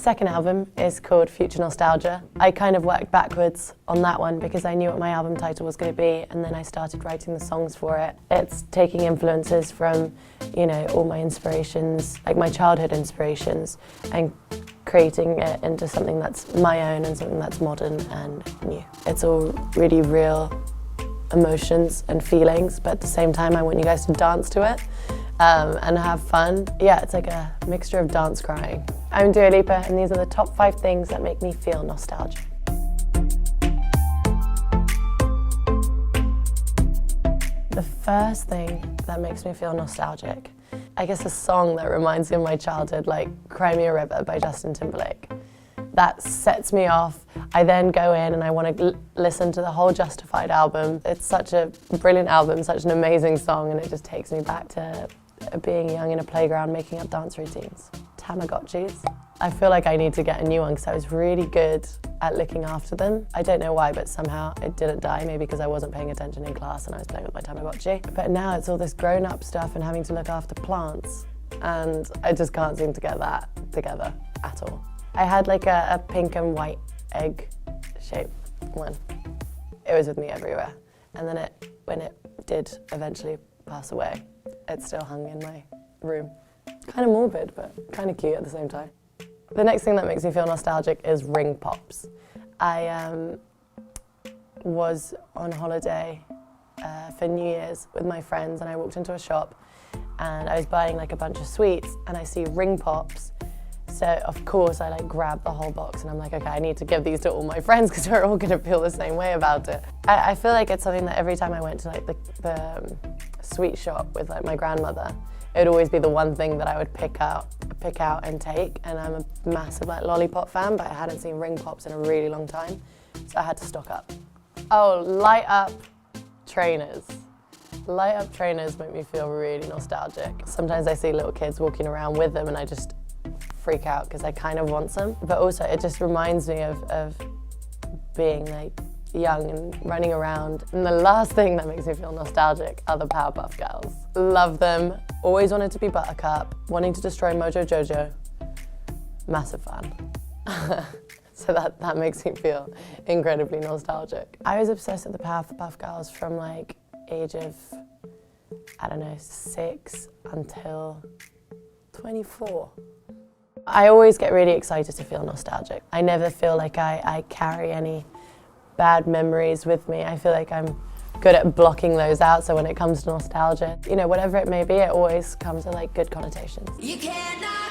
second album is called Future Nostalgia. I kind of worked backwards on that one because I knew what my album title was going to be, and then I started writing the songs for it. It's taking influences from, you know, all my inspirations, like my childhood inspirations, and creating it into something that's my own and something that's modern and new. It's all really real emotions and feelings, but at the same time I want you guys to dance to it and have fun. Yeah, it's like a mixture of dance crying. I'm Dua Lipa, and these are the top 5 things that make me feel nostalgic. The first thing that makes me feel nostalgic, I guess a song that reminds me of my childhood, like Cry Me a River by Justin Timberlake. That sets me off. I then go in and I want to listen to the whole Justified album. It's such a brilliant album, such an amazing song, and it just takes me back to being young in a playground making up dance routines. Tamagotchis. I feel like I need to get a new one because I was really good at looking after them. I don't know why, but somehow it didn't die, maybe because I wasn't paying attention in class and I was playing with my Tamagotchi. But now it's all this grown-up stuff and having to look after plants, and I just can't seem to get that together at all. I had like a pink and white egg shaped one. It was with me everywhere. And then when it did eventually pass away, it still hung in my room. Kind of morbid, but kind of cute at the same time. The next thing that makes me feel nostalgic is ring pops. I was on holiday for New Year's with my friends, and I walked into a shop and I was buying like a bunch of sweets, and I see ring pops. So of course I like grab the whole box and I'm like, okay, I need to give these to all my friends because we're all gonna feel the same way about it. I feel like it's something that every time I went to like the sweet shop with like my grandmother, it would always be the one thing that I would pick out and take. And I'm a massive like lollipop fan, but I hadn't seen ring pops in a really long time, so I had to stock up. Oh, light up trainers. Light up trainers make me feel really nostalgic. Sometimes I see little kids walking around with them and I just freak out because I kind of want some, but also it just reminds me of being like young and running around. And the last thing that makes me feel nostalgic are the Powerpuff Girls. Love them, always wanted to be Buttercup, wanting to destroy Mojo Jojo, massive fan. So that makes me feel incredibly nostalgic. I was obsessed with the Powerpuff Girls from like age of, I don't know, 6 until 24. I always get really excited to feel nostalgic. I never feel like I carry any bad memories with me. I feel like I'm good at blocking those out, so when it comes to nostalgia, you know, whatever it may be, it always comes with like good connotations. You cannot